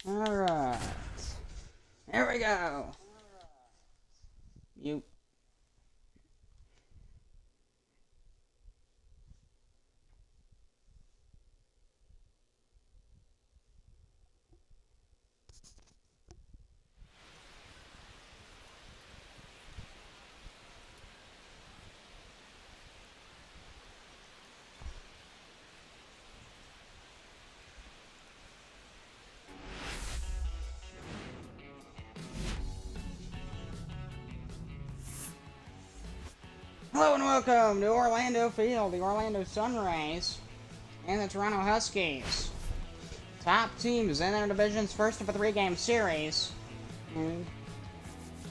Alright. Here we go. You. Hello and welcome to Orlando Field, the Orlando Sunrays and the Toronto Huskies. Top teams in their division's first of a three-game series. And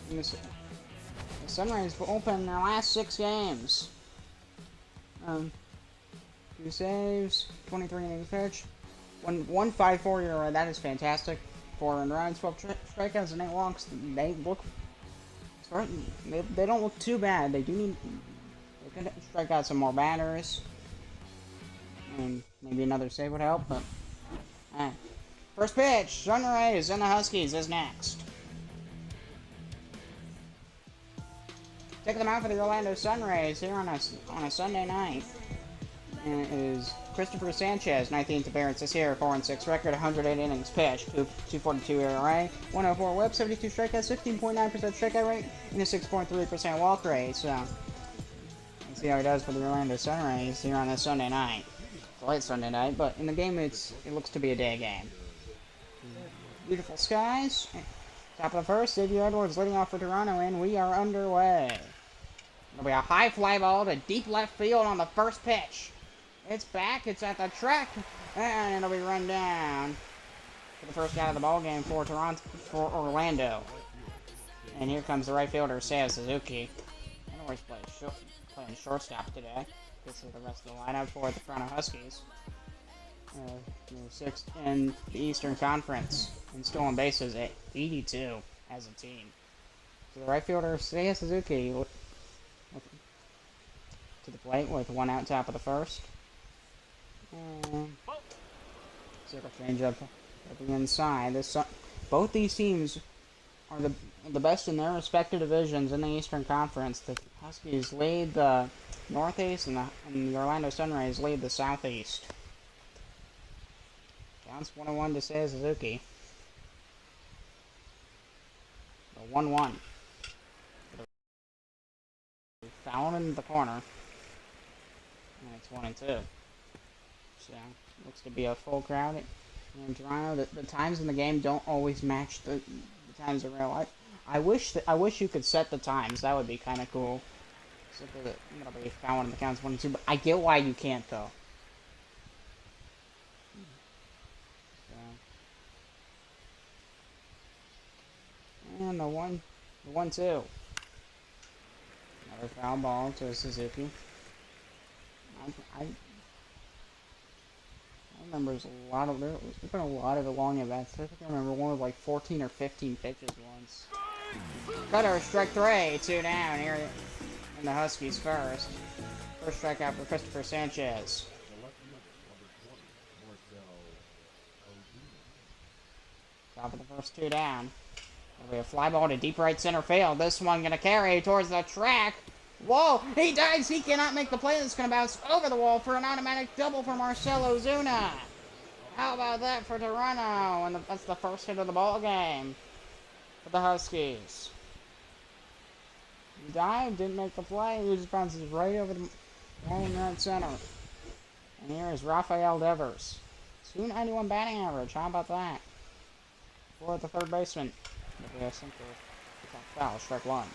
the Sunrays will open their last 6 games. 2 saves, 23 innings pitch, 1.54 ERA. That is fantastic. 4 earned runs, 12 strikeouts, and 8 walks. They don't look too bad. They could strike out some more batters, and maybe another save would help. But first pitch, Sunrays and the Huskies is next. Taking them out for the Orlando Sunrays here on a Sunday night, and it is Christopher Sanchez, 19th appearance this year, 4-6 record, 108 innings pitched, 2.42 ERA, 104 WHIP, 72 strikeouts, 16.9% strikeout rate, and a 6.3% walk rate. So let's see how he does for the Orlando Sunrays here on this Sunday night. It's a late Sunday night, but in the game it looks to be a day game. Beautiful skies. Top of the first, Xavier Edwards leading off for Toronto, and we are underway. It'll be a high fly ball to deep left field on the first pitch. It's back, it's at the track, and it'll be run down for the first out of the ball game for Orlando. And here comes the right fielder, Seiya Suzuki. I don't know where he's playing shortstop today. This is the rest of the lineup for the Toronto Huskies. Sixth in the Eastern Conference in stolen bases at 82 as a team. So the right fielder, Seiya Suzuki, to the plate with 1 out, top of the first. Circle change up at the inside. Both these teams are the best in their respective divisions in the Eastern Conference. The Huskies lead the Northeast, and the Orlando Sunrays lead the Southeast. Counts 1-1 to Seiya Suzuki. The 1-1. Foul in the corner. And it's 1-2. So, looks to be a full crowd in Toronto. The times in the game don't always match the times in real life. I wish you could set the times. That would be kind of cool. So it'll be foul in the counts 1-2. But I get why you can't though. So. And the 1-2. Another foul ball to Suzuki. I remember there's been a lot of long events. I think I remember one with like 14 or 15 pitches once. Cutter, strike 3, 2 down here in the Huskies first. First strikeout for Christopher Sanchez. Top of the first 2 down. There'll be a fly ball to deep right center field. This one gonna carry towards the track. Whoa! He dives! He cannot make the play. That's going to bounce over the wall for an automatic double for Marcell Ozuna. How about that for Toronto? And that's the first hit of the ball game for the Huskies. He dived, didn't make the play. He just bounces right over the wall in right center. And here is Rafael Devers. 291 batting average. How about that? For the third baseman. Maybe a simple foul. Strike 1.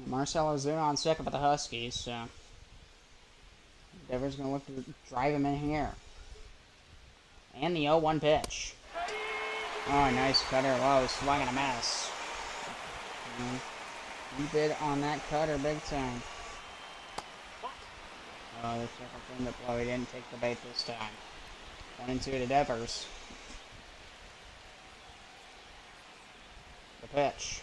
Marcell Ozuna on second for the Huskies, so Devers going to look to drive him in here. And the 0-1 pitch. Oh, nice cutter low, swung and a miss. He bid on that cutter big time. Oh, the second thing that blow, he didn't take the bait this time. 1-2 to Devers. The pitch.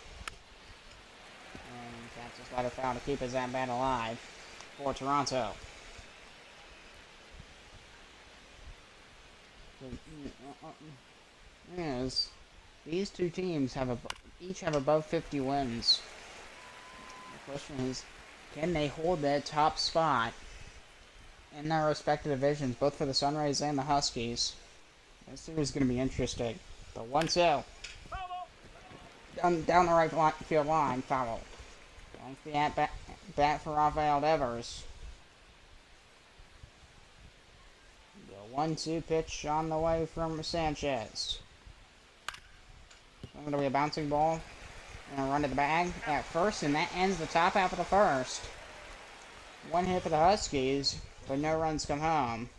And catches by the foul to keep his at bat alive. for Toronto. Is these two teams each have above 50 wins. The question is, can they hold that top spot in their respective divisions, both for the Sunrays and the Huskies? This series is going to be interesting. The 1-2. Down the right field line, foul. Thanks the at-bat for Rafael Devers. The 1-2 pitch on the way from Sanchez. Going to be a bouncing ball. And a run to the bag at first, and that ends the top half of the first. One hit for the Huskies, but no runs come home.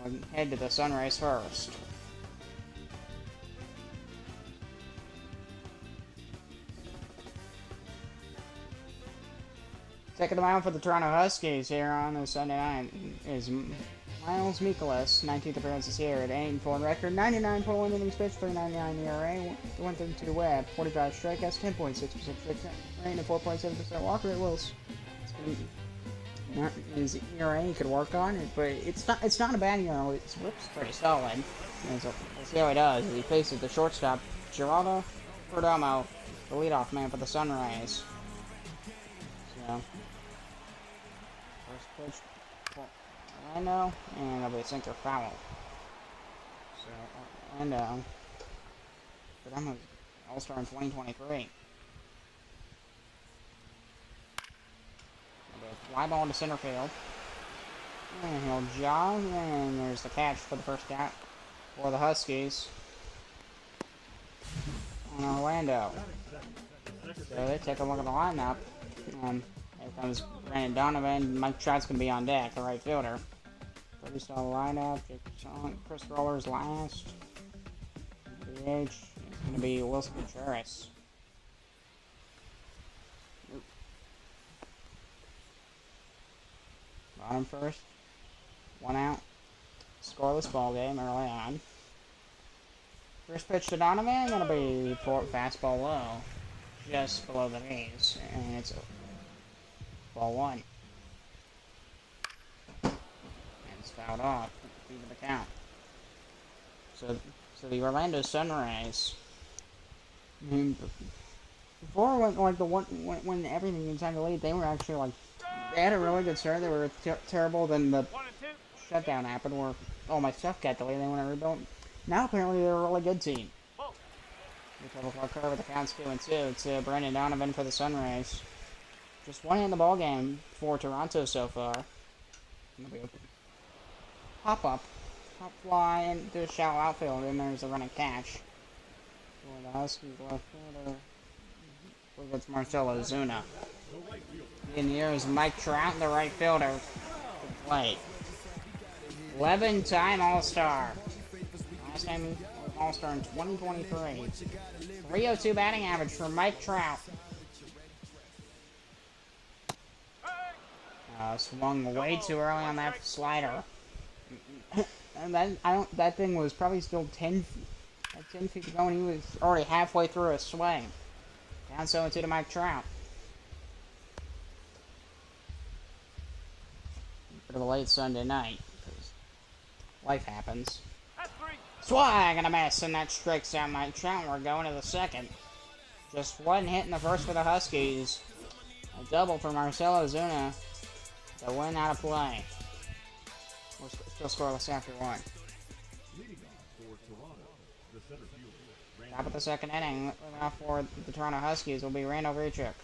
We'll head to the Sunrays first. Taking the mound for the Toronto Huskies here on this Sunday night is Miles Mikolas, 19th appearance this year at 8-4 record, 99.1 innings pitched, 3.99 ERA, 132 WHIP, 45 strikeouts, 10.6% strike rate, and 4.7% walk rate. Wills. Not his ERA he could work on it, but it's not a bad ERA. His WHIP's pretty solid. And so we'll see how he does as he faces the shortstop, Geraldo Perdomo, the leadoff man for the Sunrays. So first pitch. Orlando, and it'll be a sinker foul. So, Orlando, but I'm an All-Star in 2023. Fly ball into center field. And he'll jog, and there's the catch for the first out for the Huskies. And Orlando. So they take a look at the lineup. Here comes Brandon Donovan. Mike Trout's going to be on deck, the right fielder. Pretty solid lineup. Chris Roller's last. DH. It's going to be Wilson Contreras. Bottom first. 1 out. Scoreless ball game early on. First pitch to Donovan. Going to be fastball low. Just below the knees. And it's ball 1. Fouled off, even the count. So the Orlando Sunrays, before when everything was time to lead, they were actually they had a really good start. They were terrible. Then the shutdown happened, where all my stuff got delayed. They went to rebuild. Now apparently they're a really good team. The double clock curve with the counts 2-2. It's Brandon Donovan for the Sunrays. Just one hit in the ball game for Toronto so far. Pop fly into the shallow outfield, and there's a running catch. For the Huskies left fielder. I believe it's Marcelo Ozuna. In here is Mike Trout, the right fielder. Good play. 11-time All-Star. Last time he was All-Star in 2023. 302 batting average for Mike Trout. Swung way too early on that slider. And that thing was probably still 10 feet to go, and he was already halfway through a swing. Down 0-2 to Mike Trout. For the late Sunday night, because life happens. Swag and a miss, and that strikes out Mike Trout. We're going to the second. Just one hit in the first for the Huskies. A double for Marcelo Ozuna to win out of play. We're still scoreless after 1. Top of the second inning, looking off for the Toronto Huskies will be Randall Grichuk.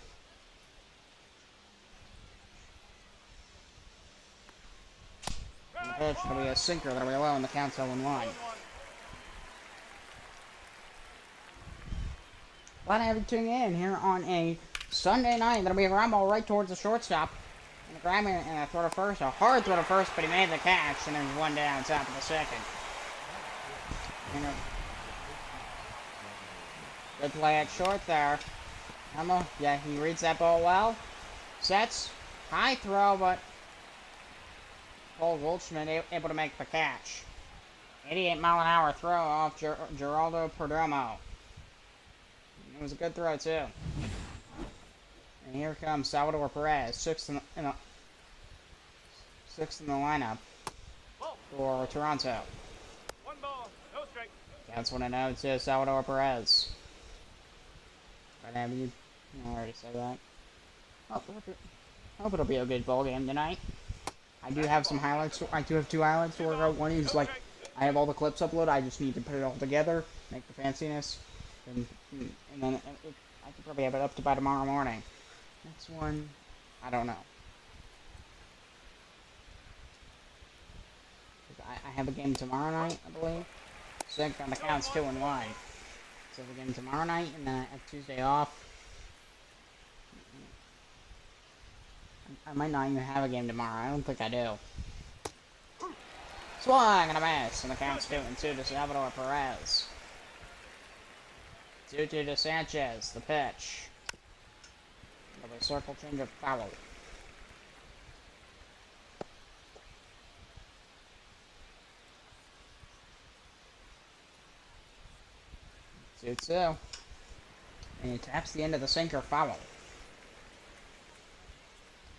And the pitch will be a sinker that'll be low, and the count's 0-1. Glad to have you tuning in here on a Sunday night. That'll be a ground ball right towards the shortstop. And grab him and a throw to first. A hard throw to first, but he made the catch. And there's one down, top of the second. Good play at short there. Emma, yeah, he reads that ball well. Sets. High throw, but Paul Goldschmidt able to make the catch. 88-mile-an-hour throw off Geraldo Perdomo. It was a good throw, too. And here comes Salvador Perez, sixth in sixth in the lineup for Toronto. One ball, no strike. Counts 1-0 to Salvador Perez. Right, have you already said that. Hope it'll be a good ball game tonight. I do have some highlights. I do have 2 highlights to work out. One is like I have all the clips uploaded. I just need to put it all together, make the fanciness, and then I could probably have it up to by tomorrow morning. Next one, I don't know. I have a game tomorrow night, I believe. So on the counts 2-1. So the game tomorrow night, and then I have Tuesday off. I might not even have a game tomorrow. I don't think I do. Swung and a miss, and the count's 2-2 to Salvador Perez. 2-2 to Sanchez, the pitch. Another circle change of foul. Two. And he taps the end of the sinker foul.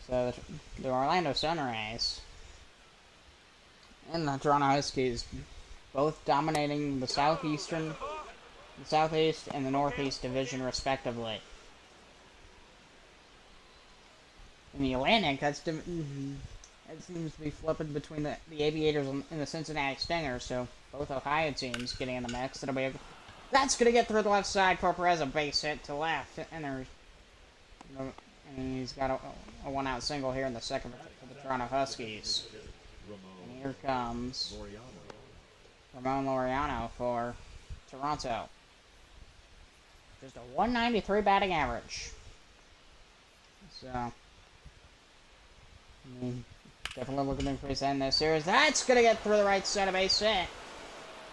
So the Orlando Sunrays and the Toronto Huskies both dominating the Southeast and the Northeast division respectively. In the Atlantic, it seems to be flipping between the Aviators and the Cincinnati Stingers, so both Ohio teams getting in the mix. That's going to get through the left side for Perez, a base hit to left, and he's got a one-out single here in the second for the Toronto Huskies. And here comes Ramon Laureano for Toronto. Just a 193 batting average. So, definitely looking to increase that in this series. That's going to get through the right side of base hit.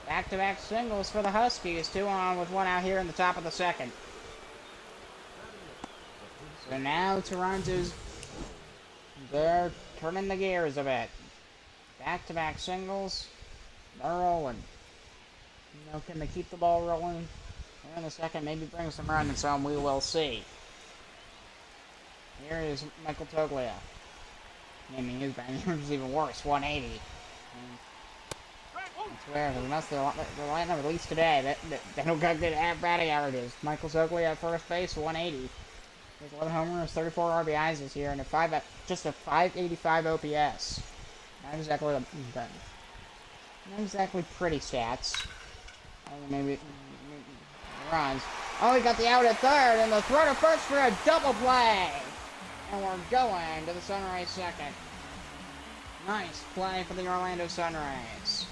Back-to-back singles for the Huskies. 2 on with 1 out here in the top of the second. So now they're turning the gears a bit. Back-to-back singles. They're rolling. Can they keep the ball rolling? Here in the second, maybe bring some runs home. We will see. Here is Michael Toglia. His batting average is even worse, 180. I swear, they're lighting up at least today. They don't got good batting averages. Michael Toglia at first base, 180. He has 11 homers, 34 RBIs this year, and just a 585 OPS. Not exactly pretty stats. Maybe runs. Oh, he got the out at third, and the throw to first for a double play. And we're going to the Sunrays second. Nice play for the Orlando Sunrays.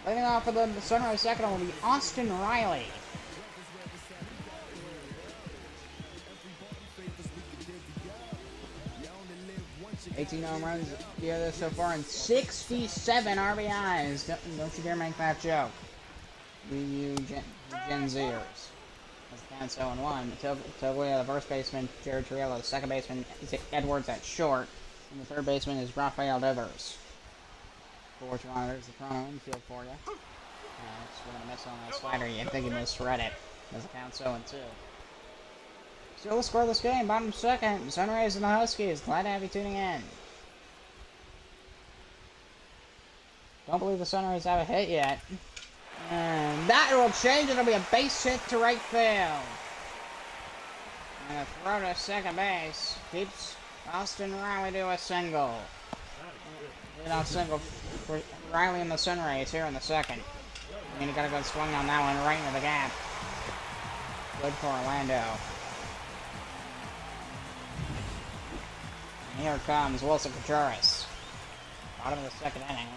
Leading off for the Sunrise second will be Austin Riley. 18 home runs together so far and 67 RBIs. Don't you dare make that joke. You Gen Zers. As the count's 0-1. Toglia, the first baseman, Jared Triello, the second baseman is Edwards at short, and the third baseman is Rafael Devers. For Toronto, there's the Toronto infield for you. We're going to miss on that slider. I think he misread it. As the count's 0-2. Still score this game, bottom second. Sunrays and the Huskies. Glad to have you tuning in. Don't believe the Sunrays have a hit yet. And that will change. It'll be a base hit to right field. And a throw to second base keeps Austin Riley to a single. Leadoff single for Riley and the Sunrays here in the second. I mean, you gotta go swing on that one right into the gap. Good for Orlando. And here comes Wilson Contreras. Bottom of the second inning.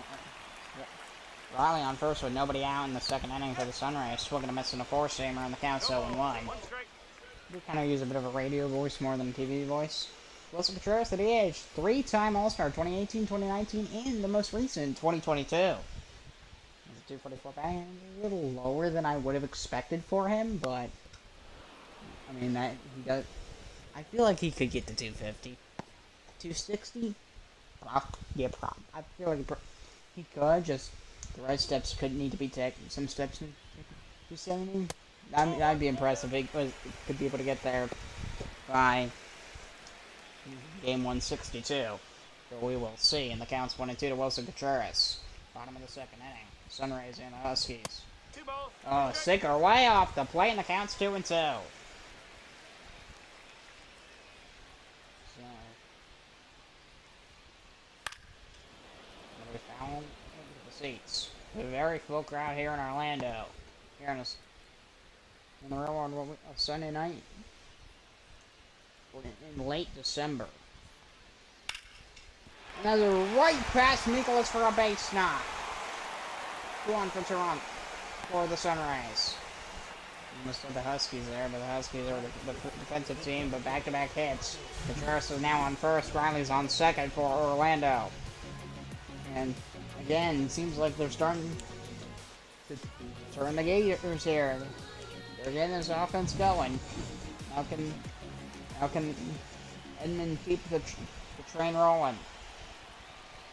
Riley on first with nobody out in the second inning for the Sunrays. Swinging a miss in a four-seamer on the count 0-1. We kind of use a bit of a radio voice more than a TV voice. Wilson Contreras, the DH, three-time All-Star, 2018, 2019, and the most recent, 2022. He's a 244 batting, a little lower than I would have expected for him, but I mean that I feel like he could get to 250. 260? Yeah, probably. I feel like he could, just the right steps could need to be taken. Some steps need 270. I'd be impressed if he could be able to get there by game 162. So we will see. And the count's 1-2 to Wilson Contreras. Bottom of the second inning. Sunrays and the Huskies. 2 balls. Oh, sinker way off the plate, and the count's 2-2. So, we found into the seats. A very full crowd here in Orlando. Here in the real world of Sunday night. In late December. Another right past Nicholas for a base knock. 2-1 for Toronto for the Sunrays. Almost with the Huskies there, but the Huskies are the defensive team, but back-to-back hits. Contreras is now on first, Riley's on second for Orlando. And again, it seems like they're starting to turn the gears here. They're getting this offense going. How can Edmund keep the train rolling?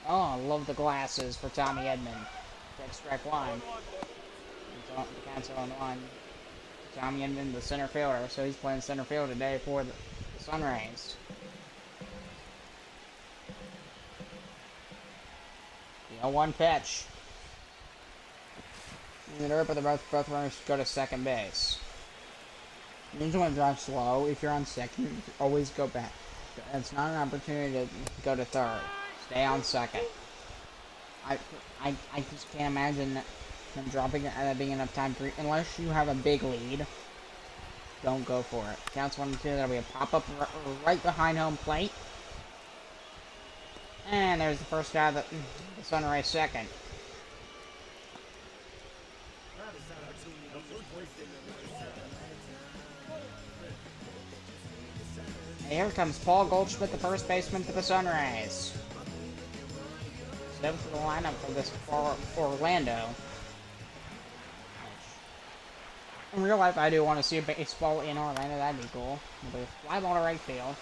Oh, I love the glasses for Tommy Edmund. Take strike one. The count's 0-1. Tommy Edmund, the center fielder, so he's playing center field today for the Sunrays. The 0-1 pitch. And the both runners go to second base. You just want to drive slow. If you're on second, always go back. It's not an opportunity to go to third. Stay on second. I just can't imagine them dropping it and being enough time for, unless you have a big lead. Don't go for it. Counts 1-2. That'll be a pop-up right behind home plate. And there's the first out of the Sunray second. And here comes Paul Goldschmidt, the first baseman for the Sunrays. Step to the lineup for Orlando. In real life, I do want to see a baseball in Orlando. That'd be cool. It'll be a fly ball to right field.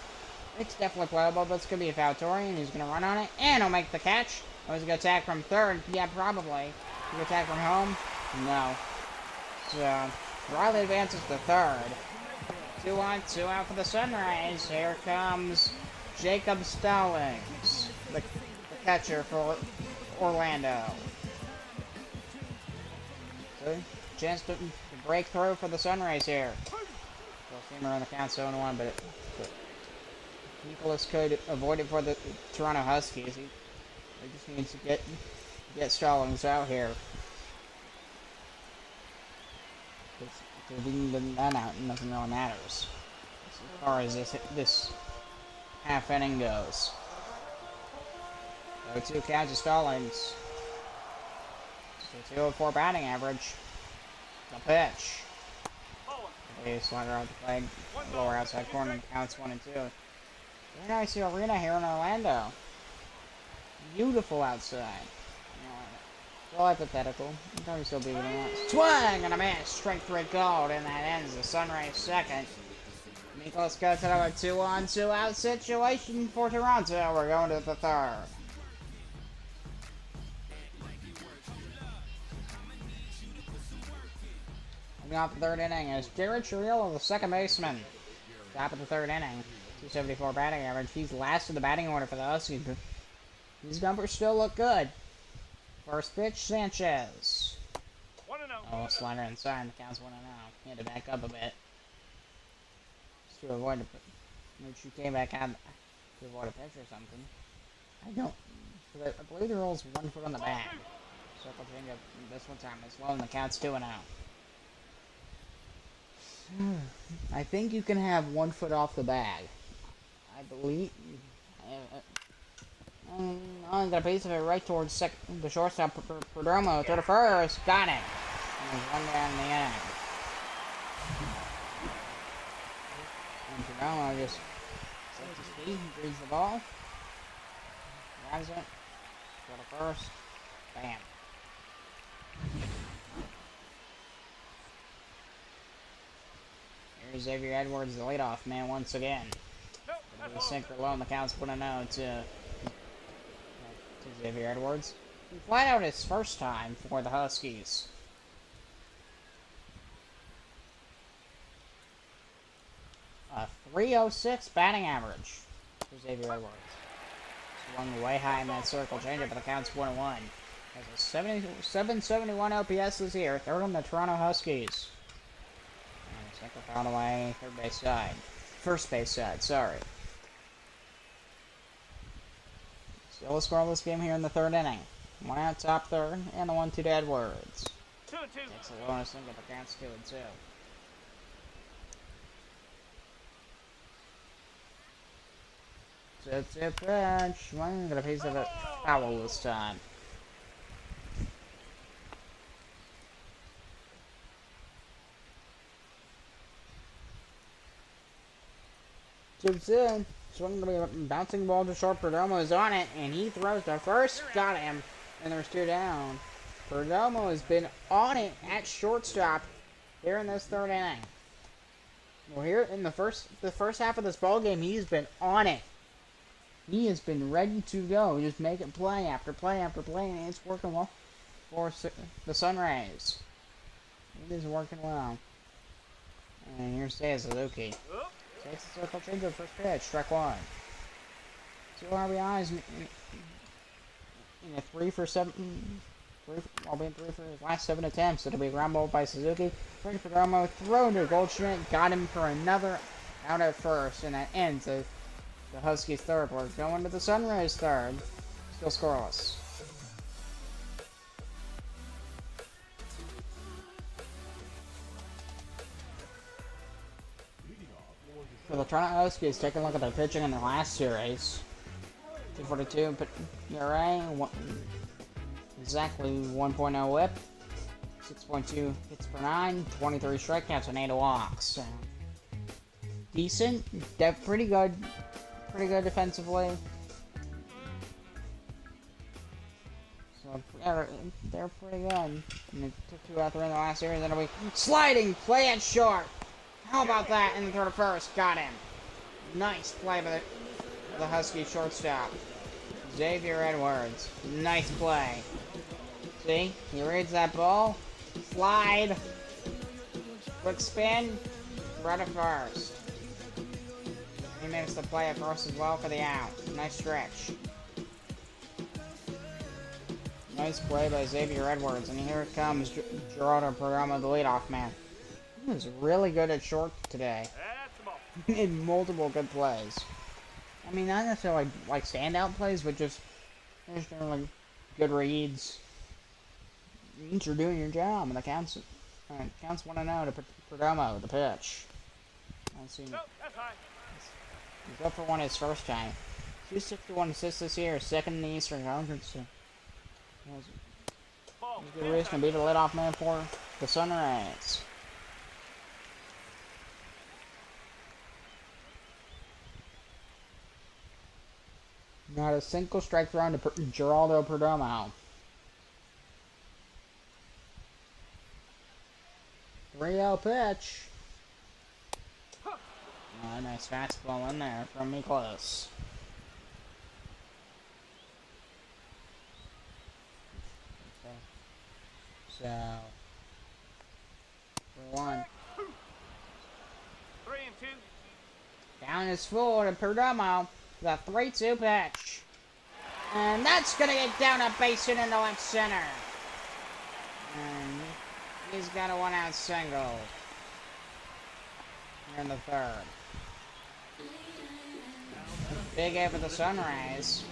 It's definitely playable, but it's going to be a foul Tory, and he's going to run on it, and he'll make the catch. Oh, he's going to attack from third. Yeah, probably. He's going to attack from home? No. So, Riley advances to third. 2-on, 2 out for the Sunrays. Here comes Jacob Stallings, the catcher for Orlando. So, chance to break through for the Sunrays here. Seamer on the count 0-1, but Nicholas could avoid it for the Toronto Huskies. He just needs to get Stallings out here. If he can get that out, nothing really matters as far as this half inning goes. So 2 counts of Stallings. So 204 batting average. The pitch. A slider out the flag. Lower outside corner. Counts 1-2. Very nice arena here in Orlando. Beautiful outside. Still hypothetical. You probably still be getting out. Swing and a miss. Strike 3 called, and that ends the Sunrays second. Nicholas cuts it up a 2-on, 2 out situation for Toronto. We're going to the third. Coming off the third inning is Jared Chiriello, the second baseman. Top of the third inning. 274 batting average. He's last in the batting order for the Huskies. These numbers still look good. First pitch, Sanchez. 1-0. Oh, slider inside. The count's 1-0. He had to back up a bit. Just to avoid which he came back out to avoid a pitch or something. I don't. I believe the rule's 1 foot on the bag. Circle change up this one time as well, and the count's 2-0. I think you can have 1 foot off the bag. I believe. I got a piece of it right towards the shortstop, Perdomo, to the first. Got it. And there's 1 down in the inning. And Perdomo just sets his feet, reads the ball, grabs it, to the first. Bam. Here's Xavier Edwards, the leadoff man, once again. The sinker low, and the count's 1-0 to Xavier Edwards. He flat out his first time for the Huskies. A 306 batting average for Xavier Edwards. Swung way high in that circle change, but the count's 1-1. Has a 771 OPS this year, third on the Toronto Huskies. And sinker fouled away, first base side, sorry. Still a scoreless game here in the third inning. One out top third, and the 1-2 to Edwards. 2-2. Takes a bonus single, but counts 2-2. It's a pitch. One got a piece of it foul this time. Chips in. Swinging to be a bouncing ball to short. Perdomo is on it, and he throws the first. Got him. And there's 2 down. Perdomo has been on it at shortstop here in this third inning. Well, here in the first half of this ball game, he's been on it. He has been ready to go, just making play after play after play, and it's working well for the Sunrays. It is working well. And here's Suzuki. Takes the circle change of first pitch, strike 1. 2 RBIs in a 3 for 7. While being 3 for his last 7 attempts. It'll be a ground ball by Suzuki. Ready for Perdomo, thrown to Goldschmidt, got him for another out at first, and that ends the Huskies' third. We're going to the Sunrays' third. Still scoreless. For the Toronto Huskies, taking a look at their pitching in the last series. 242 ERA, exactly 1.0 whip, 6.2 hits per 9, 23 strikeouts, and 8 walks. So, decent, pretty good defensively. So yeah, they're pretty good. And they took 2 out there in the last series, and it'll be sliding play at short. How about that in the third of first? Got him. Nice play by the Husky shortstop, Xavier Edwards. Nice play. See, he reads that ball. Slide. Quick spin. Right at first. He makes the play at first as well for the out. Nice stretch. Nice play by Xavier Edwards. And here comes Gerardo Perdomo, the leadoff man. He was really good at short today. He made multiple good plays. I mean, not necessarily like standout plays, but just like good reads. Means you're doing your job, and the counts 1-0 to Perdomo, the pitch. Let's see. Nope, that's high. He's up for 1 his first time. 261 assists this year, second in the Eastern Conference. So he's a good reason to be the leadoff man for the Sunrays. Not a single strike thrown to Geraldo Perdomo. 3-0 pitch. Oh, nice fastball in there from Miklos. Okay. So, 3-1. 3-2. Down is full to Perdomo. The 3-2 pitch. And that's going to get down a base hit into left center. And he's got a 1-out single. Here in the third. Big hit for the Sunrays.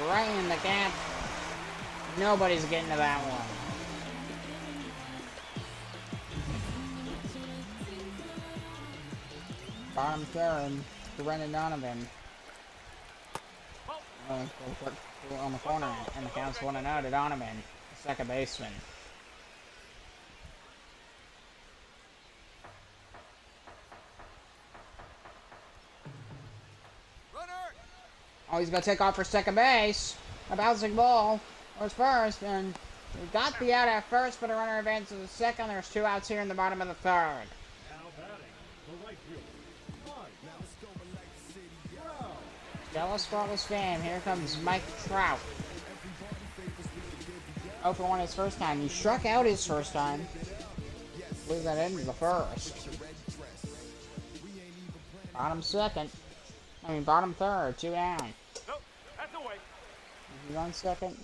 Right in the gap. Nobody's getting to that one. Bottom third. Brendan Donovan on the corner, and the count's 1-0 to Donovan, the second baseman. Oh, he's going to take off for second base. A bouncing ball was first, and we got the out at first, but a runner advances to second. There's 2 outs here in the bottom of the third. Now batting, the right fielder, Dallas Scarlet's fam. Here comes Mike Trout. 0 for 1 his first time. He struck out his first time. I believe that ended the first. Bottom second. Bottom third. 2 down. Nope, that's away. 1 second.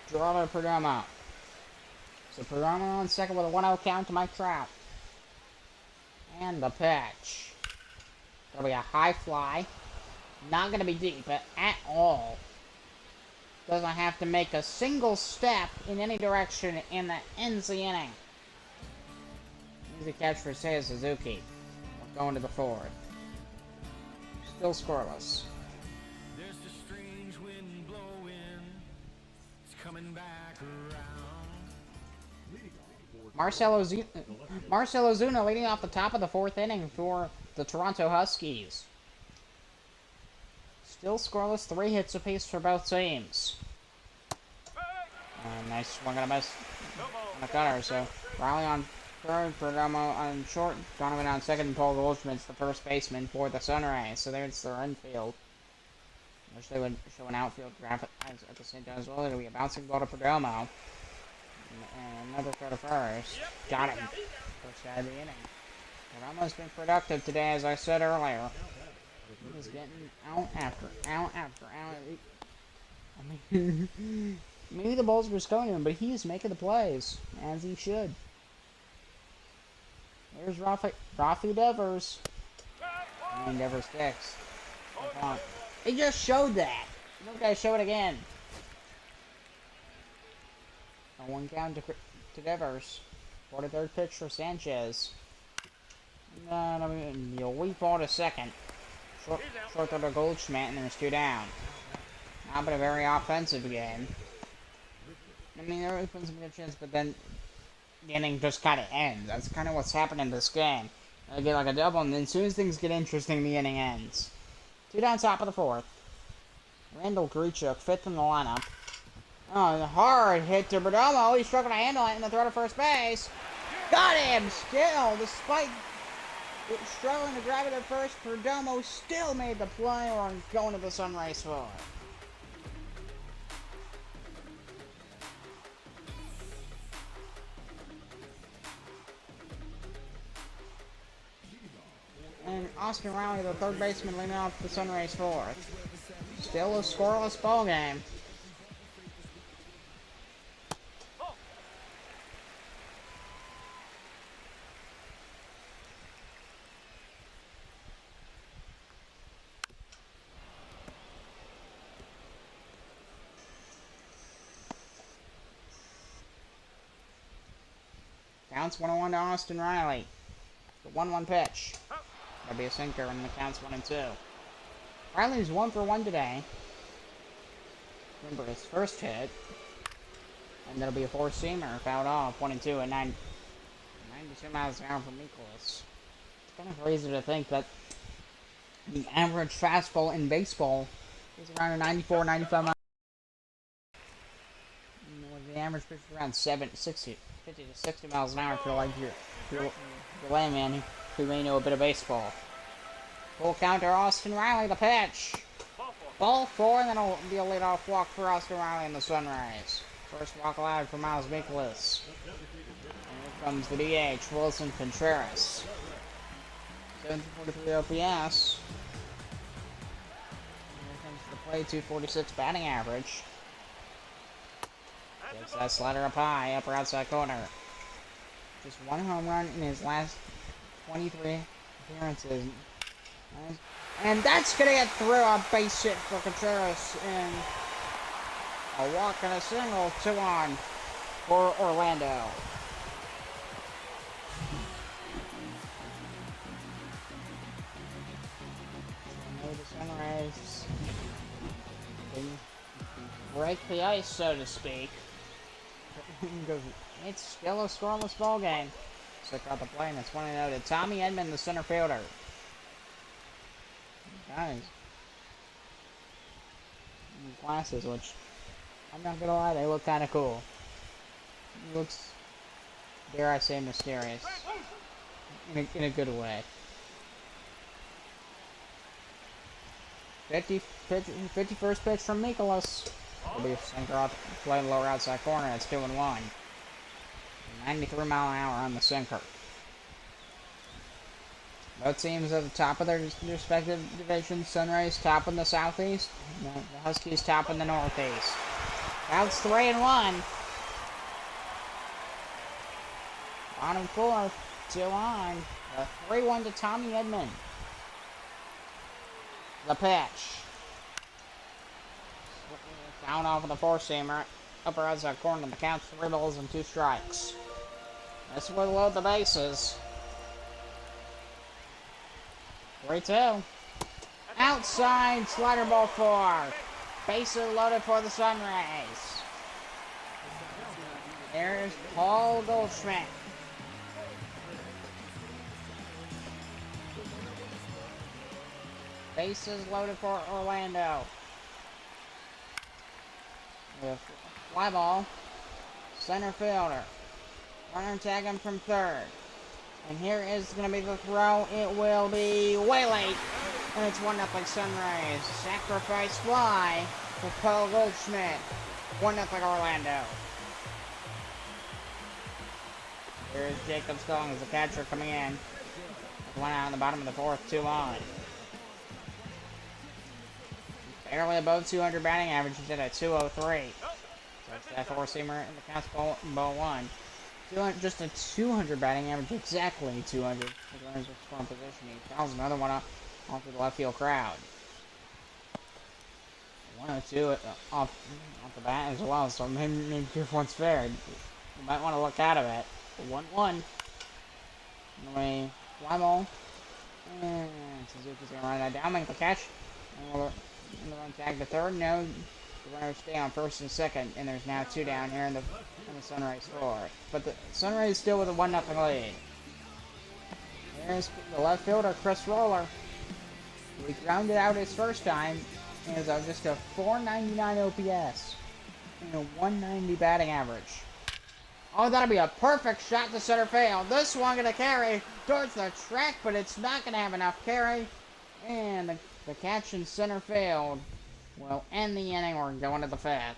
Draw to Perdomo. So Perdomo on second with a 1-0 count to Mike Trout. And the pitch. That'll be a high fly. Not going to be deep at all. Doesn't have to make a single step in any direction, and that ends the inning. Easy catch for Seiya Suzuki. We're going to the fourth. Still scoreless. There's a strange wind blowing. It's coming back around. Marcelo Zuna leading off the top of the fourth inning for the Toronto Huskies. Still scoreless, 3 hits apiece for both teams. Nice swing and a miss on the cutter. So Riley on third, Perdomo on short, Donovan on second, and Paul Goldschmidt's the first baseman for the Sunrays. So there's their infield. Wish they would show an outfield graphic at the same time as well. It'll be a bouncing ball to Perdomo. And another throw to first. Got him. First guy of the inning. Perdomo's been productive today, as I said earlier. He's getting out after out after out. I mean, maybe the balls were just going to him, but he's making the plays, as he should. There's Rafi Devers. Devers sticks. He just showed that. No guy show it again. A 1 count to Devers. 43rd pitch for Sanchez. And the weak ball to second. Short throw to Goldschmidt, and there's 2 down. Not been a very offensive game. I mean, there has been some good chances, but then the inning just kind of ends. That's kind of what's happened in this game. They get like a double, and then as soon as things get interesting, the inning ends. 2 down, top of the fourth. Randall Grichuk, 5th in the lineup. Oh, a hard hit to Perdomo. He's struggling to handle it, and the throw to first base. Got him still, despite struggling to grab it at first. Perdomo still made the play on going to the Sunrays fourth. And Austin Riley, the third baseman, leading off the Sunrays fourth. Still a scoreless ball game. Counts 1-1 to Austin Riley. The 1-1 pitch. That'll be a sinker, and the count's 1-2. Riley's 1 for 1 today. Remember his first hit. And that'll be a 4-seamer, fouled off, 1-2 at 92 miles an hour from Mikolas. It's kind of crazy to think that the average fastball in baseball is around 94, 95 miles. The average pitch is around 50 to 60 miles an hour. If you're like your layman who may know a bit of baseball. Full counter, Austin Riley, the pitch. Ball 4, and then it'll be a leadoff walk for Austin Riley in the Sunrays. First walk allowed for Miles Mikolas. And here comes the DH, Wilson Contreras. 743 OPS. And here comes the play, 246 batting average. Takes that slider up high, upper outside corner. Just 1 home run in his last 23 appearances. And that's going to get through a base hit for Contreras. And a walk and a single, 2 on for Orlando. The Sunrays break the ice, so to speak. It's still a scoreless ball game. Stick out the play, and it's 1-0 to Tommy Edman, the center fielder. Guys, glasses, which I'm not gonna lie, they look kind of cool. He looks, dare I say, mysterious in a good way. 51st pitch from Mikolas. Will be a sinker up, playing lower outside corner. It's 2-1. 93-mile-an-hour on the sinker. Both teams at the top of their respective divisions. Sunrays top in the southeast. The Huskies top in the northeast. Counts 3-1. Bottom four, 2 on. 3-1 to Tommy Edmond. The pitch. Down off of the four-seamer. Upper outside corner. The count's 3 balls and 2 strikes. This will load the bases. 3-2. Outside slider ball 4. Bases loaded for the Sunrays. There's Paul Goldschmidt. Bases loaded for Orlando. With fly ball. Center fielder. Runner tag him from third. And here is going to be the throw. It will be way late. And it's 1-0 Sunrays. Sacrifice fly for Paul Goldschmidt. 1-0 Orlando. Here's Jacob Stone as the catcher coming in. 1 out in the bottom of the 4th, 2 on. Barely above 200 batting average. He's at a 203. So it's that four-seamer in the count's ball 1. Just a 200 batting average, exactly 200. The runners are scoring position. He fouls another one off to the left field crowd. 102 off the bat as well, so maybe if one's fair, you might want to look out of it. 1-1. Anyway, fly ball. And Suzuki's going to run that down, make the catch. And we'll run tag to third. No, the runners stay on first and second, and there's now 2 down here in the Sunrays 4. But the Sunrays still with a 1-0 lead. There's the left fielder, Chris Roller. He grounded out his first time. He has just a 499 OPS and a 190 batting average. Oh, that'll be a perfect shot to center field. This one gonna carry towards the track, but it's not gonna have enough carry. And the catch in center field will end the inning. We're going to the 5th.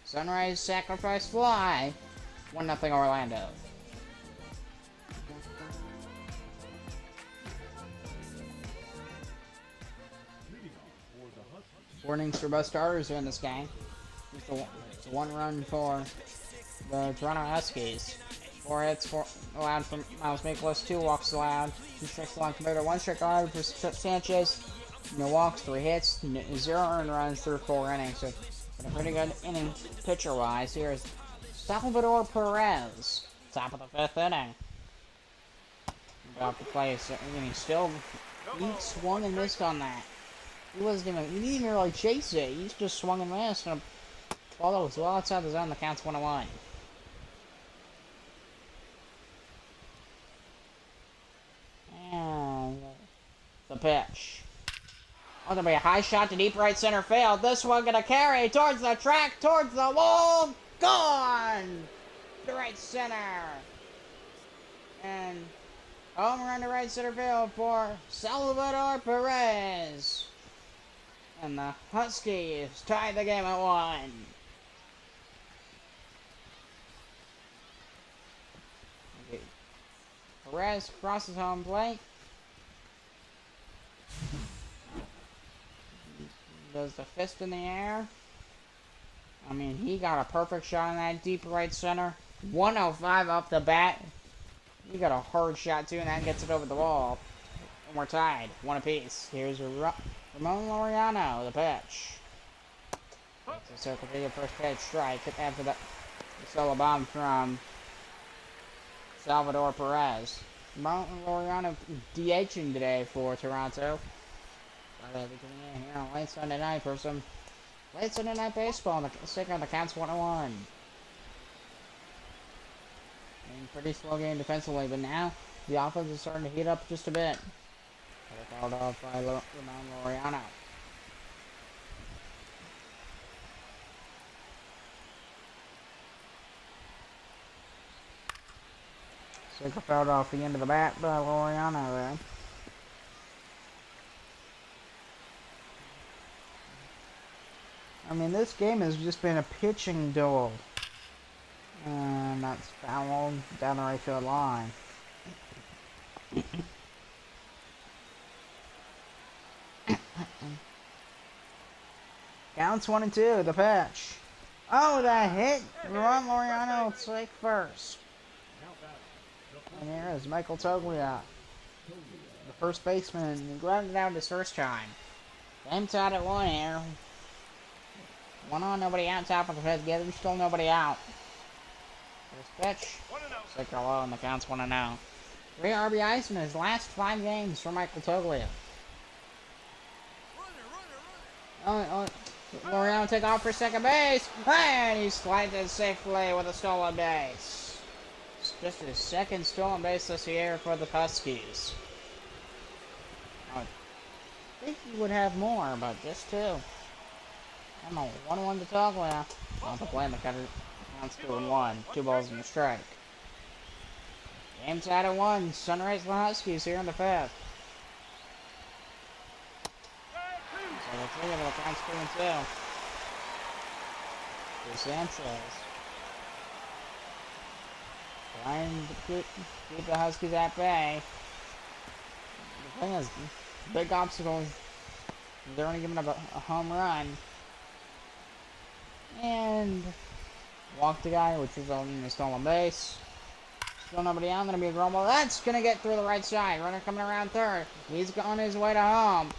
Sunrays sacrifice fly. 1-0 Orlando. Warnings for both starters in this game. Just a 1 run for the Toronto Huskies. 4 hits allowed from Miles Mikolas, 2 walks allowed, 2 strikes allowed compared to 1 strike allowed for Sanchez. No walks, 3 hits, 0 earned runs through 4 innings. So a pretty good inning pitcher-wise. Here is Salvador Perez, top of the 5th inning. About to play, and he swung and missed on that. He didn't even really chase it. He just swung and missed. And the ball that was well outside the zone. The count's 1-1. And the pitch. Oh, there'll be a high shot to deep right center field. This one gonna carry towards the track, towards the wall. Gone! To right center. And home run to right center field for Salvador Perez. And the Huskies tied the game at 1. Okay. Perez crosses home plate. Does the fist in the air. I mean, he got a perfect shot in that deep right center. 105 off the bat. He got a hard shot too, and that gets it over the wall. And we're tied, 1 apiece. Here's Ramon Laureano, the pitch. It's a circle to the first pitch strike after the solo bomb from Salvador Perez. Ramon Laureano DHing today for Toronto. They'll be coming in here on late Sunday night for some late Sunday night baseball. The sticker on the count's 1-1. And pretty slow game defensively, but now the offense is starting to heat up just a bit. They're fouled off by Ramon Laureano. Sticker fouled off the end of the bat by Laureano there. I mean, this game has just been a pitching duel. And that's fouled down the right field line. Counts 1-2, the pitch. Oh, the hit! Ron Laureano will take first. And here is Michael Toglia, the first baseman. He grounded out his first time. Game tied at 1 here. 1 on, nobody out, top of the fifth. Given, still nobody out. First pitch. Sicker low, and the count's 1-0. 3 RBIs in his last 5 games for Michael Toglia. Laureano take off for second base, and he slides it safely with a stolen base. It's just his second stolen base this year for the Huskies. I think he would have more, but just 2. I don't know, 1-1 to Toglia. On the play, the cutter counts 2-1. 2 balls and a strike. Game tied at 1. Sunrays the Huskies here in the 5th. So the 3 of it counts 2-2. For Sanchez. Trying to keep the Huskies at bay. The thing is, big obstacle. They're only giving up a home run. And walk the guy, which is on the stolen base. Still nobody out. Gonna be a ground ball. That's gonna get through the right side. Runner coming around third. He's on his way to home.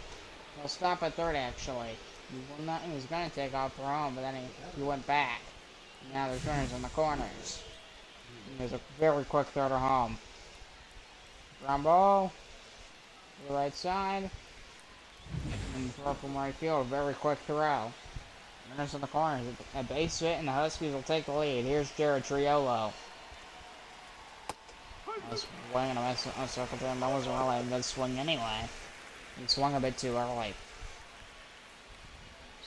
He'll stop at third actually. He was gonna take off for home, but then he went back. Now there's runners in the corners. And there's a very quick throw to home. Ground ball to the right side. And throw from right field. Very quick throw. Runners in the corners. A base hit, and the Huskies will take the lead. Here's Jared Triolo. I was swinging a circle to him. That wasn't really a good swing anyway. He swung a bit too early.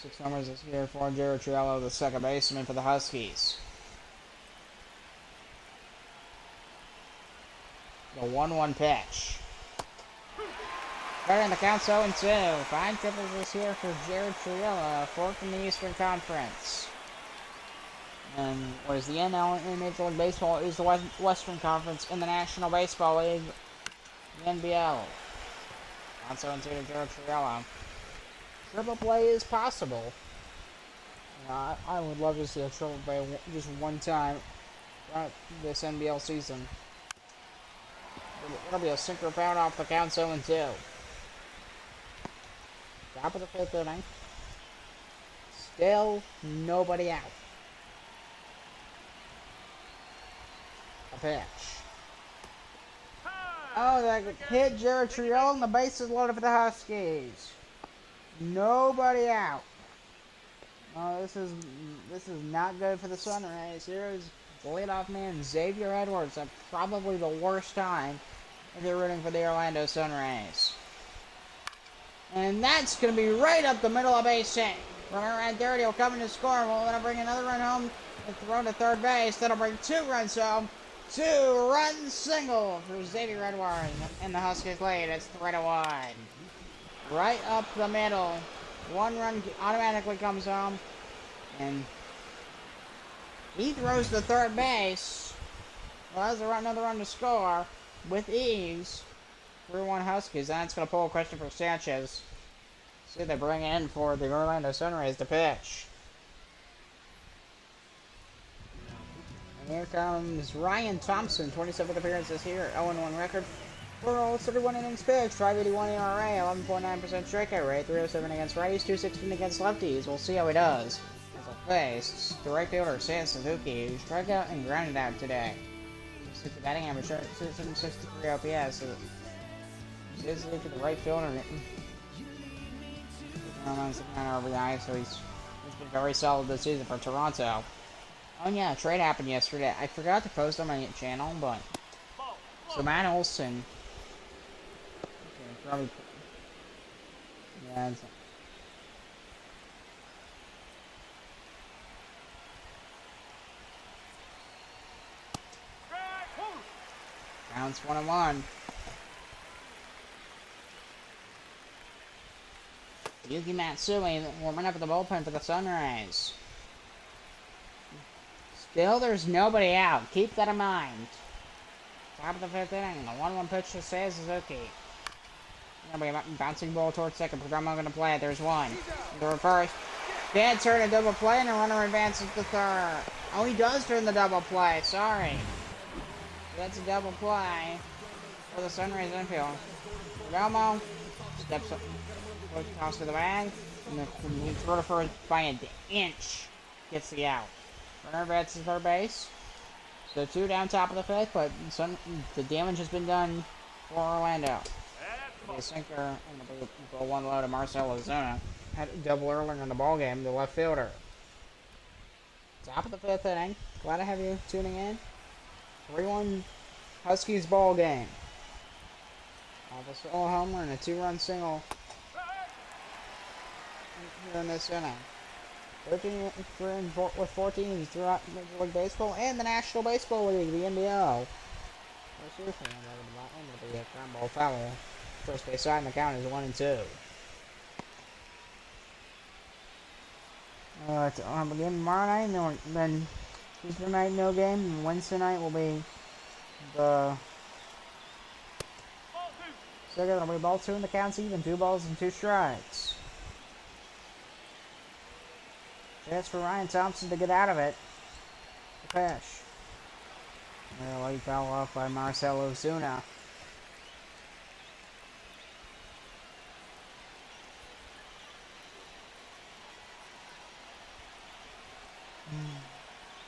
6 numbers this year for Jared Triolo, the second baseman for the Huskies. The 1-1 pitch. Right in the count, 0-2. 5 triples this year for Jared Triolo, 4th in the Eastern Conference. And whereas the NL in Major League Baseball is the Western Conference in the National Baseball League, the NBL. On 7-2 to Jared Triolo. Triple play is possible. I would love to see a triple play just one time this NBL season. It'll be a sinker pound off the count, 7-2. Top of the 5th inning. Still nobody out. A pitch. Oh, that hit Jared Triolo, and the base is loaded for the Huskies. Nobody out. Oh, this is not good for the Sunrays. Here's the leadoff man, Xavier Edwards, at probably the worst time if you're rooting for the Orlando Sunrays. And that's going to be right up the middle of base hit. Runner at third, he'll come in to score. We're going to bring another run home and throw to third base. That'll bring 2 runs home. 2-run single for Xavier Edwards, and the Huskies lead. It's 3-1. Right up the middle. 1 run automatically comes home, and he throws to third base. Well, that's another run to score with ease. 3-1 Huskies. That's going to pull Christopher Sanchez. See, they bring in for the Orlando Sunrays to pitch. And here comes Ryan Thompson, 27th appearances here, 0-1 record. 31 innings pitched, 581 ERA, 11.9% strikeout rate, 307 against righties, 216 against lefties. We'll see how he does. As a face, the right fielder, Sam Suzuki, who struck out and grounded out today. 60 batting average, 763 OPS. So Suzuki, the right fielder, 9 RBI, so he's been very solid this season for Toronto. Oh yeah, a trade happened yesterday. I forgot to post on my channel, but so Matt Olson. Okay, probably. Yeah. Counts 1-1. Yuki Matsui warming up at the bullpen for the Sunrays. Still, there's nobody out. Keep that in mind. Top of the 5th inning. The 1-1 pitch to Seiya Suzuki. Bouncing ball towards second. Perdomo going to play it. There's one. The reverse. Dad turned a double play and the runner advances to third. Oh, he does turn the double play. Sorry. That's a double play for the Sunrays infield. Perdomo steps up. Toss to the bag. And the throw to first by an inch. Gets the out. Runner advances to third base. So 2 down top of the 5th, but the damage has been done for Orlando. The sinker and the 1 low to Marcell Ozuna. Had a double earlier in the ballgame, the left fielder. Top of the 5th inning. Glad to have you tuning in. 3-1 Huskies ball game. The solo homer and a 2-run single here in this inning. 13 with 14 throughout Major League Baseball and the National Baseball League, the NBL. Seriously, I'm going to be a ground ball foul. First base side, and the count is 1-2. It's begin tomorrow night, then Tuesday night no game, and Wednesday night will be the second. It'll be ball 2 and the count's even, 2 balls and 2 strikes. Chance for Ryan Thompson to get out of it. The pitch. Well, he fell off by Marcell Ozuna.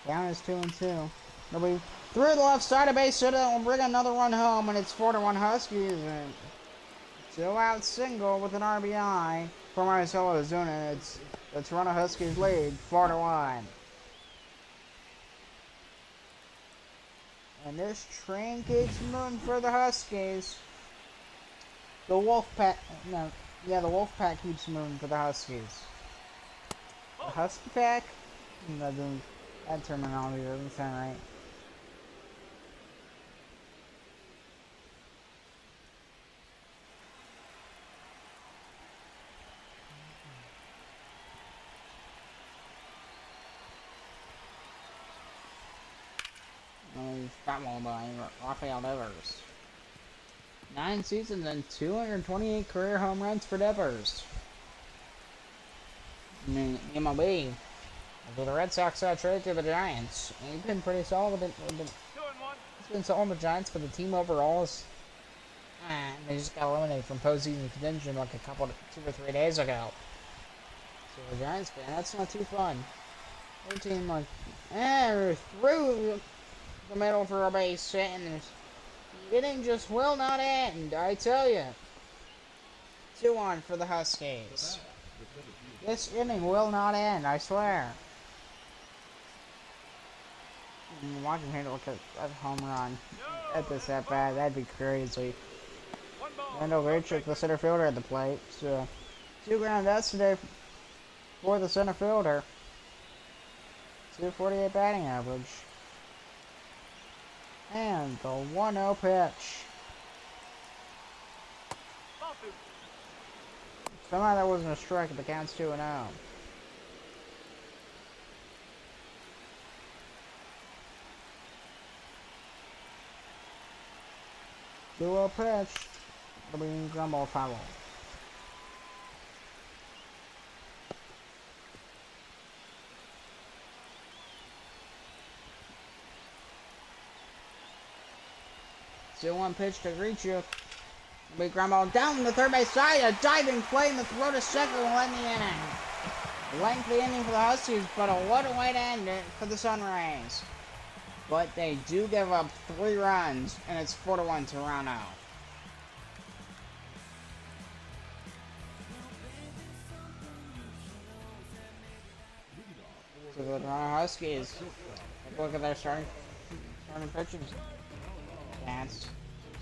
Count is 2-2. They'll be through the left side of base, so that will bring another run home, and it's 4-1 Huskies. And 2-out single with an RBI for Marcell Ozuna. It's run a Huskies lead, 4-1. And this train keeps moving for the Huskies. The Wolfpack keeps moving for the Huskies. The Husky Pack? That terminology doesn't sound right. Got one by Rafael Devers. 9 seasons and 228 career home runs for Devers. MLB. After the Red Sox traded to the Giants, he's been pretty solid. He's been solid with the Giants, but the team overall is. They just got eliminated from postseason contention like 2 or 3 days ago. So the Giants fan, that's not too fun. Their team through the middle for a base hit, and this inning just will not end, I tell you. 2-1 for the Huskies. This inning will not end, I swear. Watching here to look at that home run at this at bat, that'd be crazy. Randall Grichuk, the center fielder, at the plate. So 2 ground outs today for the center fielder. 248 batting average. And the 1-0 pitch. Somehow that wasn't a strike, but the count's 2-0. 2-0 pitch. It'll be ground ball foul. Still 1 pitch to Grichuk. Big ground ball down the third base side. A diving play and the throw to second will end the inning. Lengthy inning for the Huskies, but what a way to end it for the Sunrays. But they do give up 3 runs, and it's 4-1 Toronto. So the Toronto Huskies, look at their starting pitching stats.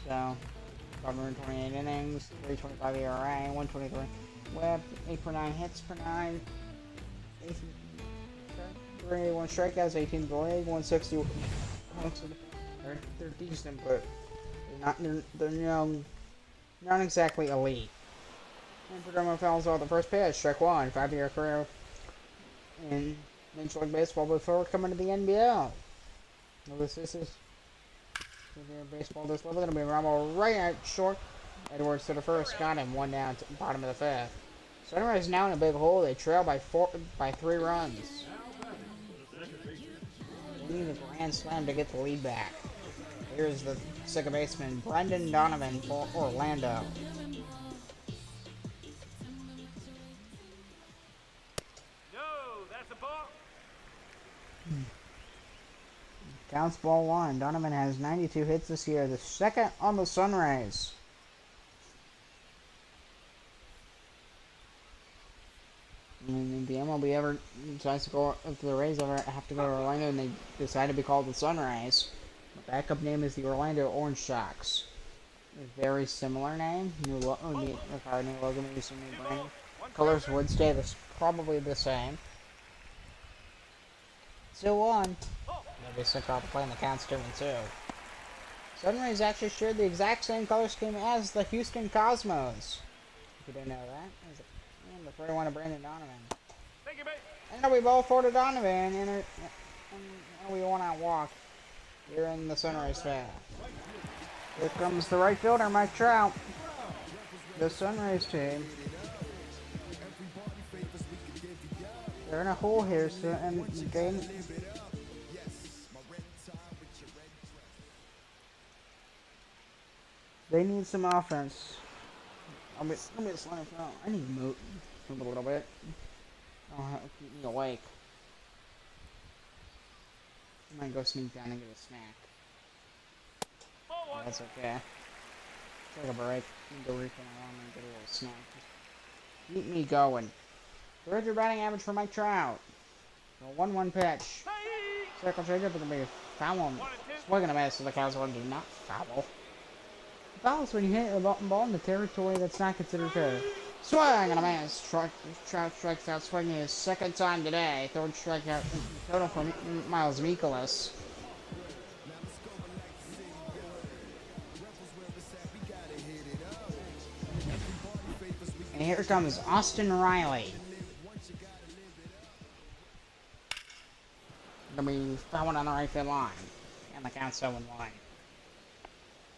So 528 innings, 3.25 ERA, 123 WHIP, 8.9 hits per 9, 381 strikeouts, 18 the league, 160. They're decent, but they're not exactly elite. And Perdomo fouls out the first pitch, strike one, 5-year career in Major League Baseball before coming to the NBL. Well, this is baseball this level. Gonna be Ramo right at short. Edwards to the first, got him, one down to the bottom of the fifth. Sunrays now in a big hole. They trail by 3 runs. They need a grand slam to get the lead back. Here's the second baseman, Brendan Donovan for Orlando. No, that's a ball. Counts ball 1. Donovan has 92 hits this year, the second on the Sunrays. And if the MLB ever decides to go, if the Rays ever have to go to Orlando and they decide to be called the Sunrays, the backup name is the Orlando Orange Sox. A very similar name. New logo, maybe some new branding. Colors would stay probably the same. Still on. Maybe sick off playing the counts 2-2. Sunrays actually shared the exact same color scheme as the Houston Cosmos. If you didn't know that. And the 31 of Brandon Donovan. Thank you, mate. And we ball 4 to Donovan, and we one out walk here in the Sunrise fifth. Here comes the right fielder, Mike Trout. The Sunrise team. They're in a hole here, so and they need some offense. I'm just letting it out. I need to move a little bit. Oh, keep me awake. I might go sneak down and get a snack. Oh, that's okay. Take a break. Go refill around and get a little snack. Just keep me going. Where's your batting average for Mike Trout? A 1-1 pitch. Circle changeup is going to be a foul. Swing and a miss, so the Cowboys do not foul. Foul is when you hit a ball in the territory that's not considered fair. Swing and a miss. Trout strikes out swinging his second time today. Third strikeout total for Miles Mikolas. And here comes Austin Riley. Gonna be fouling on the right field line. And the count's 7-1.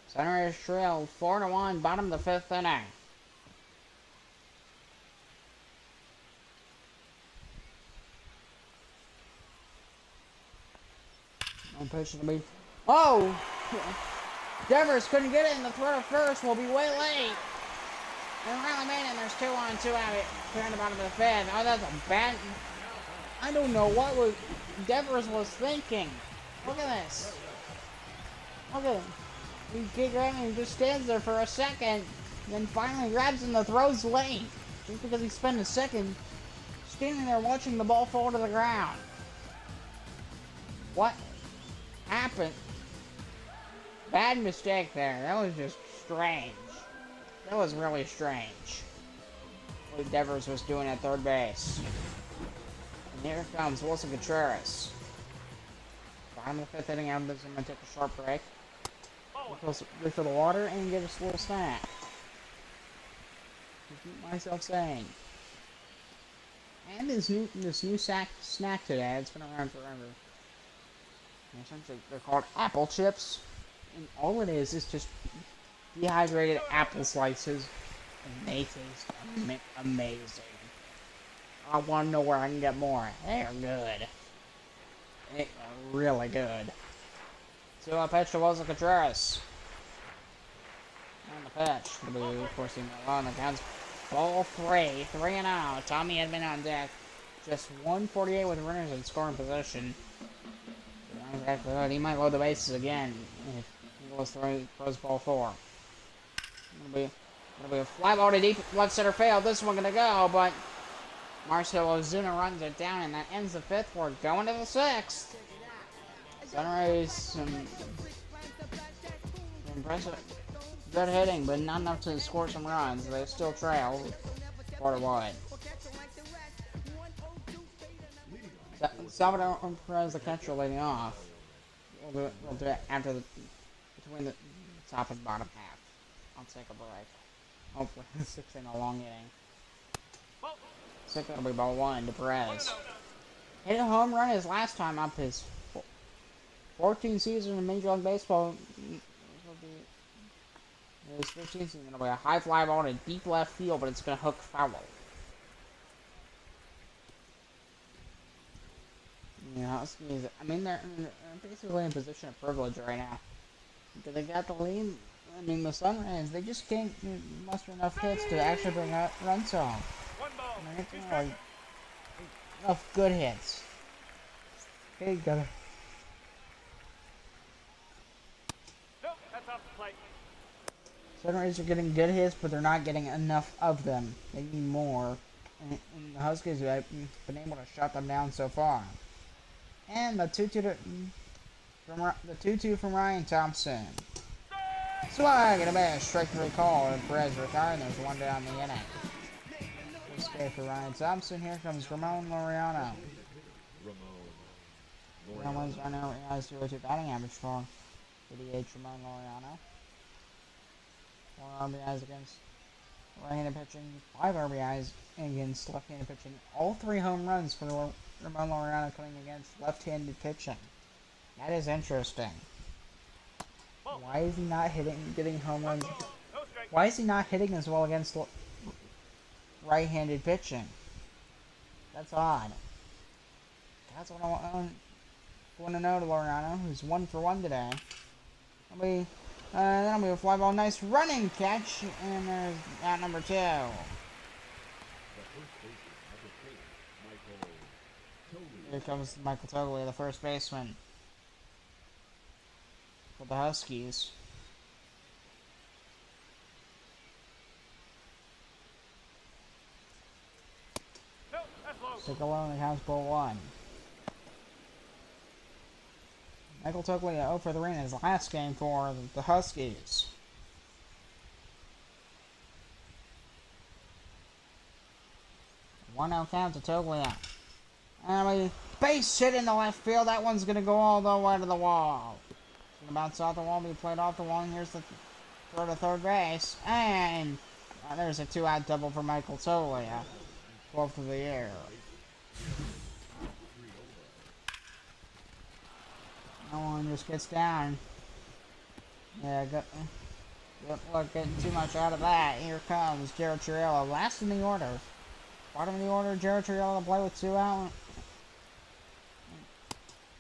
Sunrays trail 4-1, bottom of the 5th inning. One pitch to be. Oh! Devers couldn't get it, and the throw to first will be way late. And Riley made it, and there's 2 on, 2 out. Clear on the bottom of the 5th. Oh, that's a bad. I don't know what Devers was thinking. Look at this. Look at him. He just stands there for a second, then finally grabs and the throw's late. Just because he spent a second standing there watching the ball fall to the ground. What happened? Bad mistake there. That was just strange. That was really strange. What Devers was doing at third base. And here comes Wilson Contreras. Bottom of the 5th inning, I'm going to take a short break. Refill the water and get a little snack. To keep myself sane. And this new snack today, it's been around forever. And essentially, they're called apple chips. And all it is just dehydrated apple slices. And they taste amazing. I want to know where I can get more. They are good. They are really good. So I pitch to Wilson Contreras. On the pitch. The blue forcing the run. The count's ball 3. 3-0. Tommy Edman on deck. Just 148 with runners in scoring position. He might load the bases again if Eagles throws ball 4. It'll be a fly ball to deep left center field. This one gonna go, but Marcelo Ozuna runs it down, and that ends the 5th. We're going to the 6th. Sunrays, some impressive, good hitting, but not enough to score some runs. They still trail 4-1. Salvador Perez, the catcher, leading off. We'll do it after between the top and bottom half. I'll take a break. Hopefully, 6 in a long inning. Ball. 6 will be ball 1 to Perez. 1-0. Hit a home run his last time up his 14th season in Major League Baseball. His 15th season, it'll be a high fly ball to deep left field, but it's going to hook foul. Yeah, Huskies, I mean, they're basically in a position of privilege right now. Because they got the lead. I mean, the Sunrays, they just can't muster enough hits to actually bring out runs home. 1 ball. I mean, 2 it's strikes. like enough good hits. Okay, got it. Nope, that's off the plate. Sunrays are getting good hits, but they're not getting enough of them. They need more. And the Huskies have been able to shut them down so far. And the 2-2 from Ryan Thompson. Swag and a bash, strike 3 call, and Perez retired. There's 1 down the inning. This day for Ryan Thompson. Here comes Ramon Laureano. Ramon Laureano has 202 batting average for the DH Ramon Laureano. 4 RBIs against right-handed pitching, 5 RBIs against left-handed pitching. All 3 home runs for Ramon Laureano coming against left-handed pitching. That is interesting. Why is he not getting home runs? No strike. Why is he not hitting as well against right-handed pitching? That's odd. That's what I want to know to Laureano, who's 1 for 1 today. That'll be a fly ball. Nice running catch, and there's out number 2. Here comes Michael Toglia, the first baseman for the Huskies. Nope, that's low. Stick alone and counts ball 1. Michael Toglia 0 for 3 in his last game for the Huskies. One out count to Toglia. And a base hit in the left field. That one's going to go all the way to the wall. It's going to bounce off the wall, be played off the wall. And here's the throw to third base. And there's a 2-out double for Michael Toglia. 12th of the year. No one just gets down. Yeah, good luck getting too much out of that. Here comes Jared Triello, last in the order. Bottom of the order, Jared Triello to play with 2 out.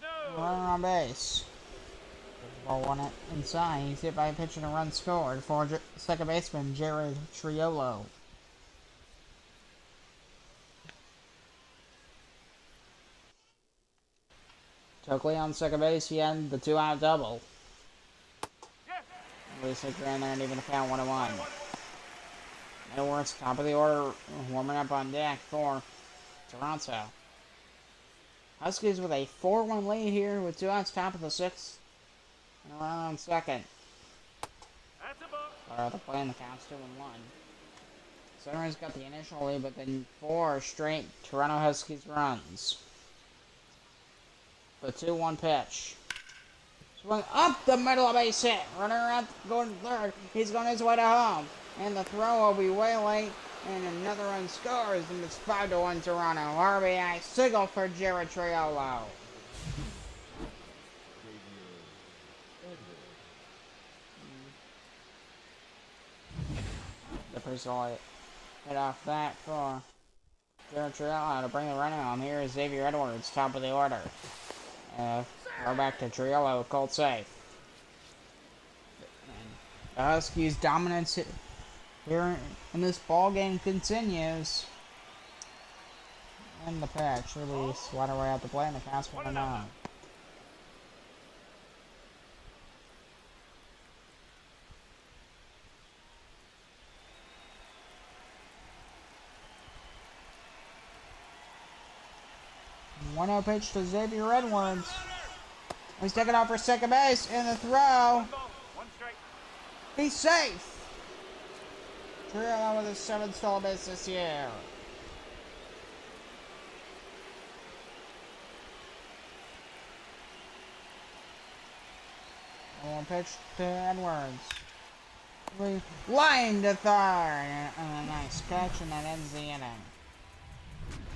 No. Runner on base. Ball 1 inside. He's hit by a pitch and a run scored for second baseman Jared Triello. Toglia on second base. He had the 2-out double. Yes. Lisa ran there and even count 1-1. Edwards, top of the order, warming up on deck for Toronto. Huskies with a 4-1 lead here with 2 outs, top of the 6th. And around second. That's a ball. They're playing the counts 2-1. Sunrays got the initial lead, but then 4 straight Toronto Huskies runs. The 2-1 pitch. Swung up the middle of base hit. Runner up, going third. He's going his way to home. And the throw will be way late. And another run scores. And it's 5-1 Toronto. RBI single for Jared Triello. The first all hit off that for Jared Triello to bring the runner home. Here is Xavier Edwards, top of the order. Throw back to Triello, cold safe. And the Huskies' dominance here in this ball game continues. And the pitch release, water way out the play, and the count's 1-0. One-0 pitch to Xavier Edwards. He's taking off for second base, and the throw. 1 ball. 1 strike. He's safe. Triello with his 7th stolen base this year. One pitch to Edwards. We line to third, and a nice catch, and that ends the inning.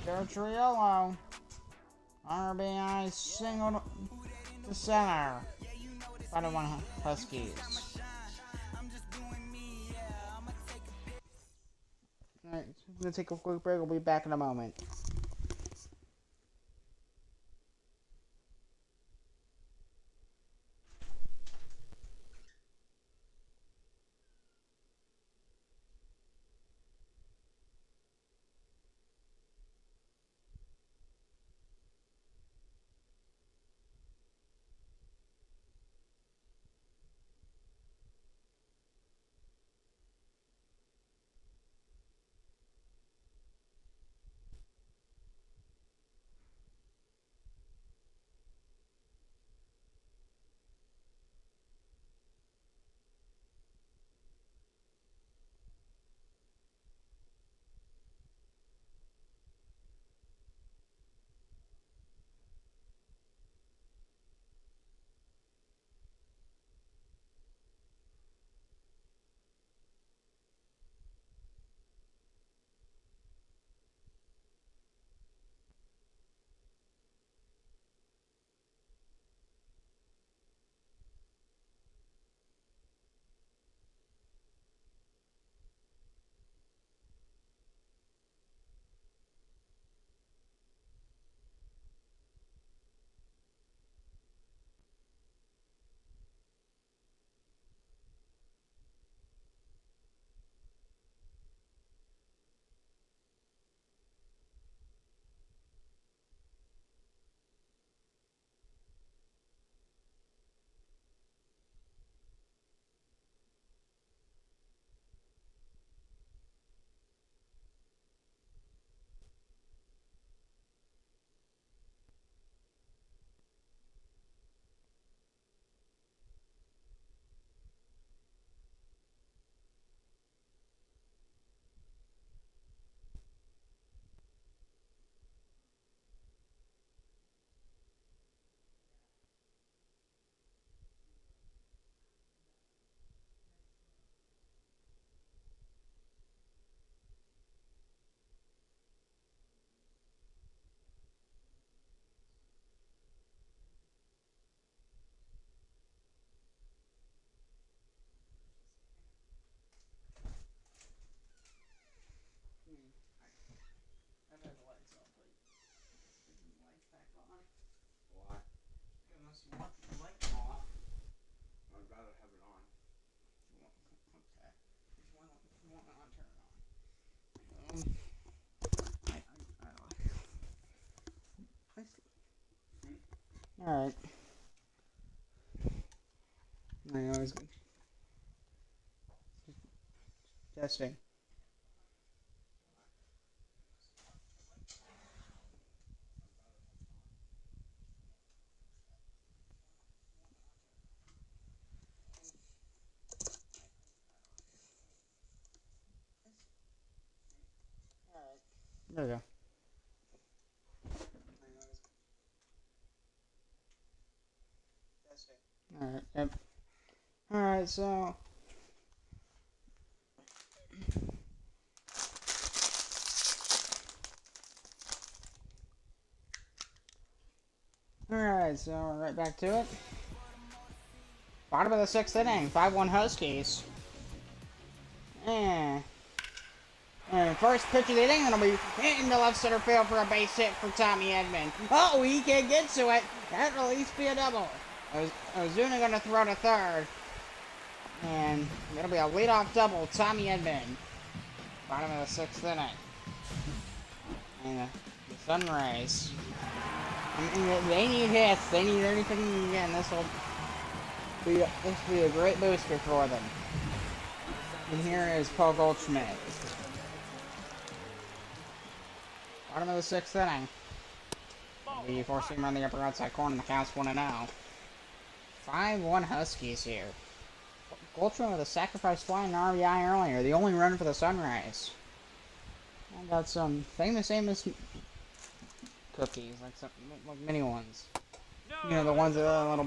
Joe Triolo, RBI single to center. 5-1 Huskies. Alright, we're gonna take a quick break. We'll be back in a moment. I've had the lights off, but the lights back on. Why? Unless you want the light off. I'd rather have it on. Okay. If you want it on, turn it on. I don't know. Alright. I always good. Testing. There we go. Alright, yep. Alright, so. Alright, so we're right back to it. Bottom of the 6th inning, 5-1 Huskies. And first pitch of the inning, it'll be hitting the left center field for a base hit for Tommy Edman. Oh, he can't get to it. That'll at least be a double. Ozuna gonna throw to third. And it'll be a leadoff double, Tommy Edman. Bottom of the 6th inning. And the Sunrays. I mean, they need hits. They need anything again. This will be a great booster for them. And here is Paul Goldschmidt. Bottom of the 6th inning. The four-seamer on the upper outside corner. The count's 1-0. 5-1 Huskies here. Goldschmidt with a sacrifice fly and RBI earlier. The only run for the Sunrays. I got some famous Amos cookies, like mini ones. You know, the ones that are a little bit